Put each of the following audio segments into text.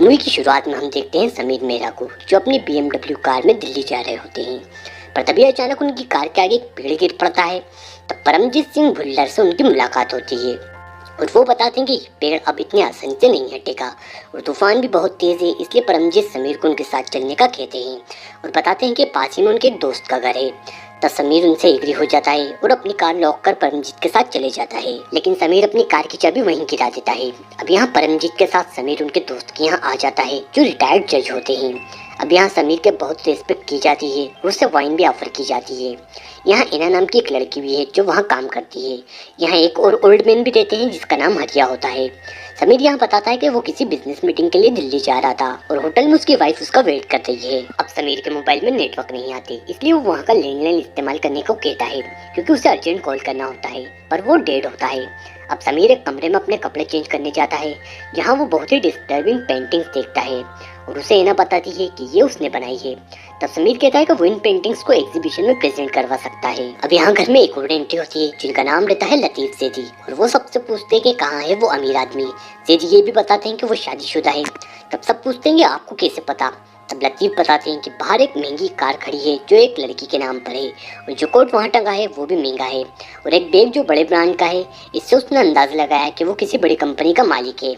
Movie की शुरुआत में हम देखते हैं समीर मेहरा को, जो अपनी BMW कार में दिल्ली जा रहे होते हैं। पर तभी अचानक उनकी कार के आगे एक पेड़ गिर पड़ता है। तब परमजीत सिंह भुल्लर से उनकी मुलाकात होती है और वो बताते हैं कि पेड़ अब इतनी आसानी से नहीं हटेगा और तूफान भी बहुत तेज है, इसलिए परमजीत समीर को उनके साथ चलने का कहते हैं और बताते हैं कि पास ही में उनके एक दोस्त का घर है। तब समीर उनसे एग्री हो जाता है और अपनी कार लॉक कर परमजीत के साथ चले जाता है, लेकिन समीर अपनी कार की चाबी वहीं गिरा देता है। अब यहाँ परमजीत के साथ समीर उनके दोस्त के यहाँ आ जाता है, जो रिटायर्ड जज होते हैं। अब यहाँ समीर के बहुत रिस्पेक्ट की जाती है और उससे वाइन भी ऑफर की जाती है। यहाँ इना नाम की एक लड़की भी है जो वहाँ काम करती है। यहाँ एक और ओल्ड मैन भी रहते हैं जिसका नाम हरिया होता है। समीर यहाँ बताता है कि वो किसी बिजनेस मीटिंग के लिए दिल्ली जा रहा था और होटल में उसकी वाइफ उसका वेट कर रही है। अब समीर के मोबाइल में नेटवर्क नहीं आते, इसलिए वो वहाँ का लैंडलाइन इस्तेमाल करने को कहता है, क्योंकि उसे अर्जेंट कॉल करना होता है, पर वो डेड होता है। अब समीर एक कमरे में अपने कपड़े चेंज करने जाता है, जहाँ वो बहुत ही डिस्टर्बिंग पेंटिंग्स देखता है और उसे इना बताती है कि ये उसने बनाई है। तब समीर कहता है कि वो इन पेंटिंग्स को एग्जीबिशन में प्रेजेंट करवा सकता है। अब यहाँ घर में एक और एंट्री होती है जिनका नाम रहता है लतीफ सेठी, और वो सबसे पूछते हैं कि कहाँ है वो अमीर आदमी। सेठी ये भी बताते हैं कि वो शादीशुदा है। तब सब पूछते हैं कि आपको कैसे पता। तब लतीफ बताते हैं कि बाहर एक महंगी कार खड़ी है जो एक लड़की के नाम पर है, और जो कोट वहाँ टंगा है वो भी महंगा है, और एक बैग जो बड़े ब्रांड का है। इससे उसने अंदाजा लगाया कि वो किसी बड़ी कंपनी का मालिक है।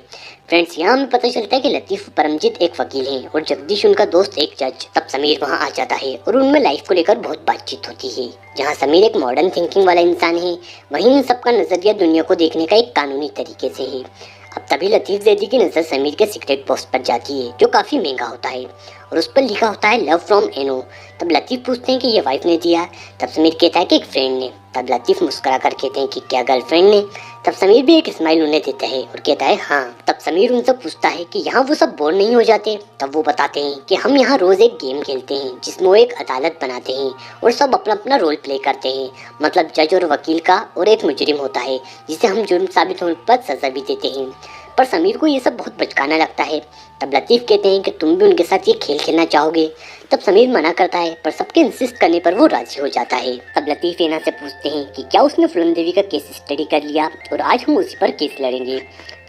फ्रेंड्स, यहाँ हमें पता चलता है कि लतीफ परमजीत एक वकील है और जगदीश उनका दोस्त एक जज। तब समीर वहाँ आ जाता है और उनमें लाइफ को लेकर बहुत बातचीत होती है। जहाँ समीर एक मॉडर्न थिंकिंग वाला इंसान है, वहीं इन सबका नजरिया दुनिया को देखने का एक कानूनी तरीके से है। अब तभी लतीफ जैदी की नज़र समीर के सिगरेट बॉक्स पर जाती है, जो काफ़ी महंगा होता है और उस पर लिखा होता है लव फ्रॉम एनो। तब लतीफ पूछते हैं कि ये वाइफ ने दिया। तब समीर कहता है कि एक फ्रेंड ने। तब लतीफ मुस्कुरा कर कहते हैं कि क्या गर्लफ्रेंड ने। तब समीर भी एक स्माइल उन्हें देता है और कहता है हाँ। तब समीर उनसे पूछता है कि यहाँ वो सब बोर नहीं हो जाते। तब वो बताते हैं कि हम यहाँ रोज एक गेम खेलते हैं जिसमें वो एक अदालत बनाते हैं और सब अपना अपना रोल प्ले करते हैं, मतलब जज और वकील का, और एक मुजरिम होता है जिसे हम जुर्म साबित होने पर सजा भी देते हैं। पर समीर को ये सब बहुत बचकाना लगता है। तब लतीफ कहते हैं कि तुम भी उनके साथ ये खेल खेलना चाहोगे। तब समीर मना करता है, पर सबके इंसिस्ट करने पर वो राजी हो जाता है। तब लतीफ इना से पूछते हैं कि क्या उसने फूलन देवी का केस स्टडी कर लिया और आज हम उसी पर केस लड़ेंगे।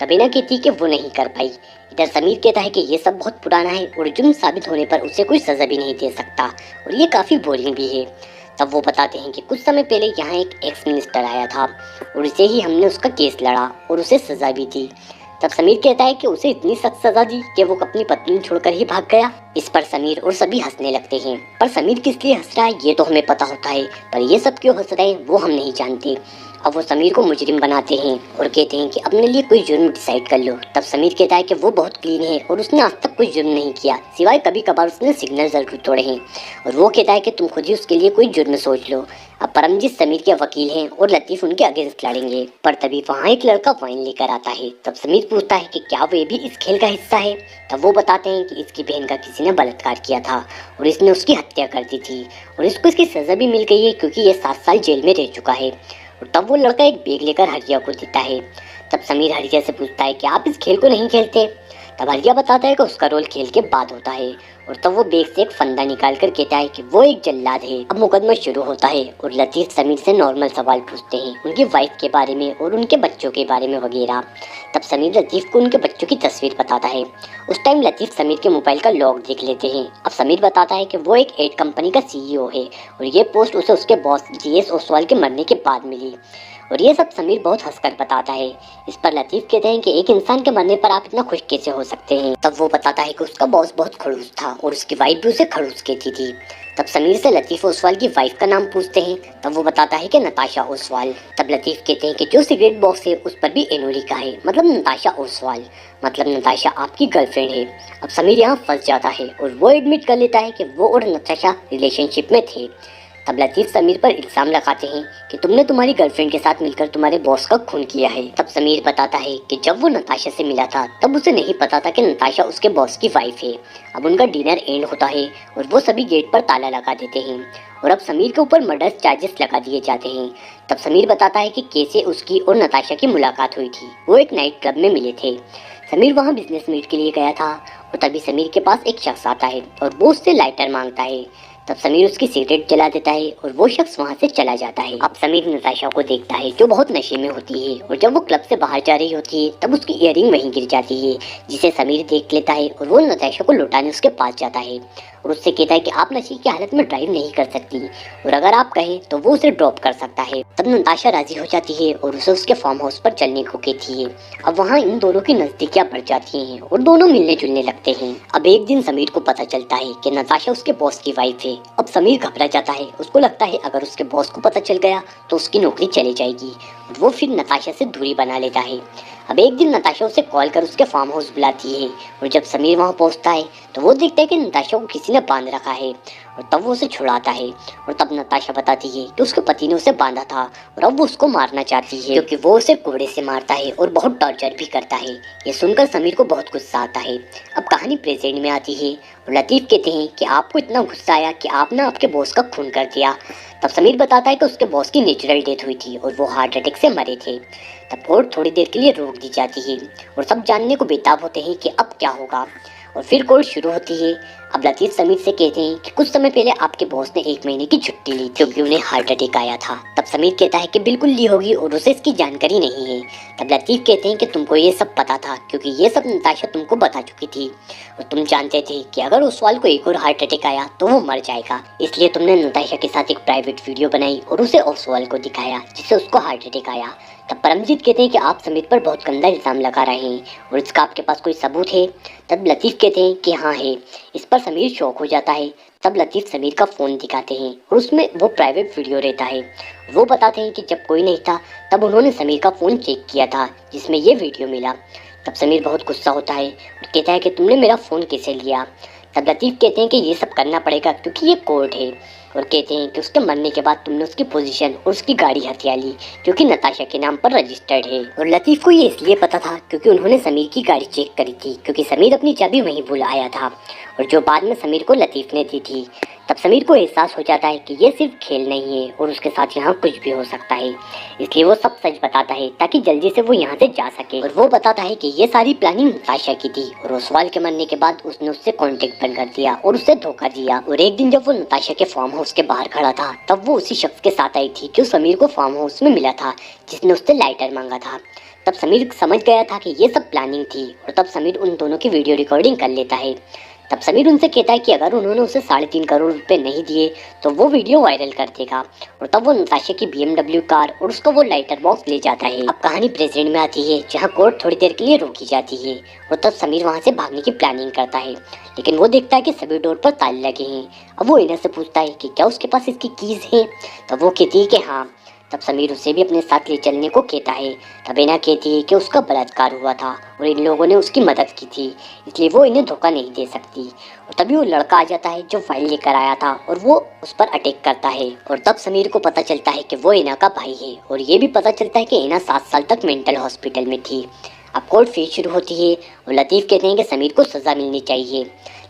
तब इना कहती कि वो नहीं कर पाई। इधर समीर कहता है कि ये सब बहुत पुराना है और जुर्म साबित होने पर उसे कोई सजा भी नहीं दे सकता और ये काफ़ी बोरिंग भी है। तब वो बताते हैं कि कुछ समय पहले यहाँ एक एक्स मिनिस्टर आया था और इसे ही हमने उसका केस लड़ा और उसे सजा भी दी। तब समीर कहता है कि उसे इतनी सख्त सजा दी कि वो अपनी पत्नी छोड़कर ही भाग गया। इस पर समीर और सभी हंसने लगते हैं, पर समीर किस लिए हंस रहा है ये तो हमें पता होता है, पर ये सब क्यों हंस रहे हैं वो हम नहीं जानते। अब वो समीर को मुजरिम बनाते हैं और कहते हैं कि अपने लिए कोई जुर्म डिसाइड कर लो। तब समीर कहता है कि वो बहुत क्लीन है और उसने आज तक कोई जुर्म नहीं किया, सिवाय कभी कभार उसने सिग्नल जरूर तोड़े हैं। और वो कहता है कि तुम खुद ही उसके लिए कोई जुर्म सोच लो। अब परमजीत समीर के वकील हैं और लतीफ उनके अगेंस्ट लड़ेंगे, पर तभी वहाँ एक लड़का वाइन लेकर आता है। तब समीर पूछता है कि क्या वो भी इस खेल का हिस्सा है। तब वो बताते हैं कि इसकी बहन का किसी ने बलात्कार किया था और इसने उसकी हत्या कर दी थी और इसको इसकी सजा भी मिल गई है, क्योंकि ये 7 साल जेल में रह चुका है। और तब वो लड़का एक बैग लेकर हरिया को देता है। तब समीर हरिया से पूछता है कि आप इस खेल को नहीं खेलते। तब हरिया बताता है कि उसका रोल खेल के बाद होता है, और तब वो बैग से एक फंदा निकाल कर कहता है कि वो एक जल्लाद है। अब मुकदमा शुरू होता है और लतीफ समीर से नॉर्मल सवाल पूछते हैं, उनकी वाइफ के बारे में और उनके बच्चों के बारे में वगैरह। तब समीर लतीफ को उनके बच्चों की तस्वीर बताता है। उस टाइम लतीफ समीर के मोबाइल का लॉग देख लेते हैं। अब समीर बताता है कि वो एक एड कंपनी का CEO है और ये पोस्ट उसे उसके बॉस GS ओसवाल के मरने के बाद मिली, और ये सब समीर बहुत हंसकर बताता है। इस पर लतीफ कहते हैं कि एक इंसान के मरने पर आप इतना खुश कैसे हो सकते हैं। तब वो बताता है कि उसका बॉस बहुत खड़ूस था और उसकी वाइफ भी उसे खड़ूस कहती थी। तब समीर से लतीफ ओसवाल की वाइफ का नाम पूछते हैं। तब वो बताता है कि नताशा ओसवाल। तब लतीफ कहते हैं कि जो सिगरेट बॉक्स है उस पर भी एनो लिखा है, मतलब नताशा ओसवाल, मतलब नताशा आपकी गर्लफ्रेंड है। अब समीर यहाँ फंस जाता है और वो एडमिट कर लेता है कि वो और नताशा रिलेशनशिप में थे। तब लतीफ समीर पर इल्जाम लगाते हैं कि तुमने तुम्हारी गर्लफ्रेंड के साथ मिलकर तुम्हारे बॉस का खून किया है। तब समीर बताता है कि जब वो नताशा से मिला था तब उसे नहीं पता था कि नताशा उसके बॉस की वाइफ है। अब उनका डिनर एंड होता है और वो सभी गेट पर ताला लगा देते हैं और अब समीर के ऊपर मर्डर चार्जेस लगा दिए जाते हैं। तब समीर बताता है कि कैसे उसकी और नताशा की मुलाकात हुई थी। वो एक नाइट क्लब में मिले थे। समीर वहाँ बिजनेस मीट के लिए गया था और तभी समीर के पास एक शख्स आता है और वो उससे लाइटर मांगता है। तब समीर उसकी सिगरेट जला देता है और वो शख्स वहाँ से चला जाता है। अब समीर नताशा को देखता है जो बहुत नशे में होती है और जब वो क्लब से बाहर जा रही होती है तब उसकी इयररिंग वहीं गिर जाती है, जिसे समीर देख लेता है और वो नताशा को लौटाने उसके पास जाता है और उससे कहता है कि आप नशे की हालत में ड्राइव नहीं कर सकती और अगर आप कहें तो वो उसे ड्रॉप कर सकता है। तब नताशा राजी हो जाती है और उसे उसके फार्म हाउस पर चलने को कहती है। अब वहाँ इन दोनों की नजदीकियां बढ़ जाती हैं और दोनों मिलने जुलने लगते हैं। अब एक दिन समीर को पता चलता है कि नताशा उसके बॉस की वाइफ है। अब समीर घबरा जाता है, उसको लगता है अगर उसके बॉस को पता चल गया तो उसकी नौकरी चली जाएगी और वो फिर नताशा से दूरी बना लेता है। अब एक दिन नताशा उसे कॉल कर उसके फार्म हाउस बुलाती है और जब समीर वहाँ पहुँचता है तो वो देखता है कि नताशा को किसी ने बांध रखा है और तब वो उसे छुड़ाता है और तब नताशा बताती है कि उसके पति ने उसे बांधा था और अब वो उसको मारना चाहती है क्योंकि वो उसे कोड़े से मारता है और बहुत टॉर्चर भी करता है। ये सुनकर समीर को बहुत गुस्सा आता है। अब कहानी प्रेजेंट में आती है और लतीफ कहते हैं कि आपको इतना गुस्सा आया कि आपने आपके बॉस का खून कर दिया। तब समीर बताता है कि उसके बॉस की नेचुरल डेथ हुई थी और वो हार्ट अटैक से मरे थे। तब कोर्ट थोड़ी देर के लिए रोक दी जाती है और सब जानने को बेताब होते हैं कि अब क्या होगा और फिर कोर्ट शुरू होती है। अब लतीफ समीर से कहते हैं कि कुछ समय पहले आपके बॉस ने 1 महीने की छुट्टी ली क्योंकि उन्हें हार्ट अटैक आया था। तब समीर कहता है कि बिल्कुल ली होगी और उसे इसकी जानकारी नहीं है। तब लतीफ कहते हैं कि तुमको ये सब पता था क्योंकि ये सब नताशा तुमको बता चुकी थी और तुम जानते थे कि अगर ओसवाल को एक और हार्ट अटैक आया तो वो मर जाएगा, इसलिए तुमने नताशा के साथ एक प्राइवेट वीडियो बनाई और उसे ओसवाल को दिखाया जिससे उसको हार्ट अटैक आया। तब परमजीत कहते हैं कि आप समीर पर बहुत गंदा इल्जाम लगा रहे हैं और इसका आपके पास कोई सबूत है। तब लतीफ कहते हैं कि हाँ है। इस पर समीर शॉक हो जाता है। तब लतीफ समीर का फ़ोन दिखाते हैं और उसमें वो प्राइवेट वीडियो रहता है। वो बताते हैं कि जब कोई नहीं था तब उन्होंने समीर का फ़ोन चेक किया था जिसमें ये वीडियो मिला। तब समीर बहुत गुस्सा होता है और कहता है कि तुमने मेरा फ़ोन कैसे लिया। तब लतीफ़ कहते हैं कि ये सब करना पड़ेगा क्योंकि ये कोर्ट है और कहते हैं कि उसके मरने के बाद तुमने उसकी पोजीशन और उसकी गाड़ी हथिया ली जो कि नताशा के नाम पर रजिस्टर्ड है। और लतीफ़ को ये इसलिए पता था क्योंकि उन्होंने समीर की गाड़ी चेक करी थी क्योंकि समीर अपनी चाबी वहीं भूल आया था और जो बाद में समीर को लतीफ़ ने दी थी। तब समीर को एहसास हो जाता है कि ये सिर्फ खेल नहीं है और उसके साथ यहाँ कुछ भी हो सकता है, इसलिए वो सब सच बताता है ताकि जल्दी से वो यहाँ से जा सके। और वो बताता है कि ये सारी प्लानिंग नताशा की थी और ओसवाल के मरने के बाद उसने उससे कांटेक्ट बंद कर दिया और उसे धोखा दिया। और एक दिन जब वो नताशा के फार्म हाउस के बाहर खड़ा था तब वो उसी शख्स के साथ आई थी जो समीर को फार्म हाउस में मिला था, जिसने उससे लाइटर मांगा था। तब समीर समझ गया था कि ये सब प्लानिंग थी और तब समीर उन दोनों की वीडियो रिकॉर्डिंग कर लेता है। तब समीर उनसे कहता है कि अगर उन्होंने उसे 3.5 करोड़ रुपए नहीं दिए तो वो वीडियो वायरल कर देगा और तब वो नताशा की BMW कार और उसको वो लाइटर बॉक्स ले जाता है। अब कहानी प्रेजेंट में आती है जहाँ कोर्ट थोड़ी देर के लिए रोकी जाती है और तब समीर वहाँ से भागने की प्लानिंग करता है, लेकिन वो देखता है कि सभी डोर पर ताले लगे हैं। अब वो इन्हें से पूछता है कि क्या उसके पास इसकी कीज है। तब वो कहती है कि हाँ। तब समीर उसे भी अपने साथ ले चलने को कहता है। तब इना कहती है कि उसका बलात्कार हुआ था और इन लोगों ने उसकी मदद की थी, इसलिए वो इन्हें धोखा नहीं दे सकती। और तभी वो लड़का आ जाता है जो फाइल लेकर आया था और वो उस पर अटैक करता है और तब समीर को पता चलता है कि वो इना का भाई है और ये भी पता चलता है कि इना 7 साल तक मेंटल हॉस्पिटल में थी। अब कोर्ट फिर शुरू होती है और लतीफ़ कहते हैं कि समीर को सज़ा मिलनी चाहिए।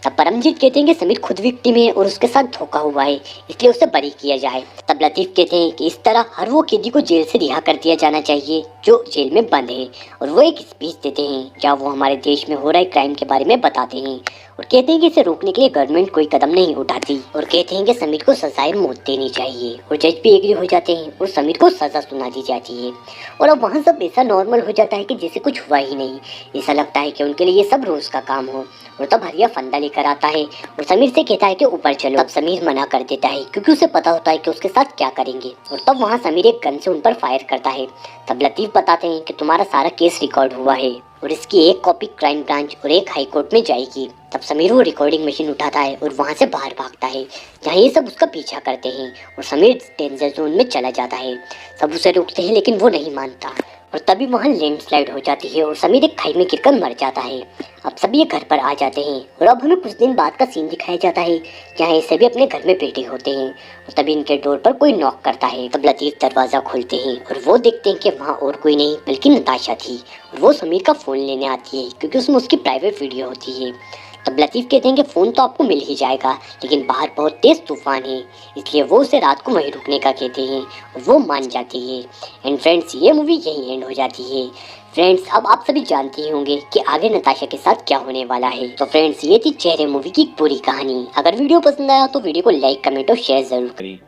तब परमजीत कहते हैं कि समीर खुद विक्टिम है और उसके साथ धोखा हुआ है, इसलिए उसे बरी किया जाए। तब लतीफ़ कहते हैं कि इस तरह हर वो कैदी को जेल से रिहा कर दिया जाना चाहिए जो जेल में बंद है। और वो एक स्पीच देते हैं जहाँ वो हमारे देश में हो रहे क्राइम के बारे में बताते हैं और कहते हैं कि इसे रोकने के लिए गवर्नमेंट कोई कदम नहीं उठाती और कहते हैं कि समीर को सजाए मौत देनी चाहिए। और जज भी एग्री हो जाते हैं और समीर को सजा सुना दी जाती है। और अब वहाँ सब ऐसा नॉर्मल हो जाता है कि जैसे कुछ हुआ ही नहीं। ऐसा लगता है कि उनके लिए ये सब रोज का काम हो। और तब हरिया फंदा लेकर आता है और समीर से कहता है कि ऊपर चलो। तब समीर मना कर देता है क्योंकि उसे पता होता है कि उसके साथ क्या करेंगे। और तब वहाँ समीर एक गन से उन पर फायर करता है। तब लतीफ़ बताते हैं कि तुम्हारा सारा केस रिकॉर्ड हुआ है और इसकी एक कॉपी क्राइम ब्रांच और एक हाई कोर्ट में जाएगी। तब समीर वो रिकॉर्डिंग मशीन उठाता है और वहाँ से बाहर भागता है जहाँ ये सब उसका पीछा करते हैं और समीर डेंजर जोन में चला जाता है। सब उसे रोकते हैं लेकिन वो नहीं मानता और तभी वहाँ लैंडस्लाइड हो जाती है और समीर एक खाई में गिरकर मर जाता है। अब सभी घर पर आ जाते हैं और अब हमें कुछ दिन बाद का सीन दिखाया जाता है जहाँ ये सभी अपने घर में बैठे होते हैं और तभी इनके डोर पर कोई नॉक करता है। तब लतीफ़ दरवाज़ा खोलते हैं और वो देखते हैं कि वहाँ और कोई नहीं बल्कि नताशा थी और वो समीर का फ़ोन लेने आती है क्योंकि उसमें उसकी प्राइवेट वीडियो होती है। तब लतीफ़ कहते हैं कि फ़ोन तो आपको मिल ही जाएगा, लेकिन बाहर बहुत तेज़ तूफान है, इसलिए वो उसे रात को वहीं रुकने का कहते हैं और वो मान जाती है। एंड फ्रेंड्स, ये मूवी यहीं एंड हो जाती है। फ्रेंड्स, अब आप सभी जानते ही होंगे कि आगे नताशा के साथ क्या होने वाला है। तो फ्रेंड्स, ये थी चेहरे मूवी की पूरी कहानी। अगर वीडियो पसंद आया तो वीडियो को लाइक, कमेंट और शेयर जरूर करें।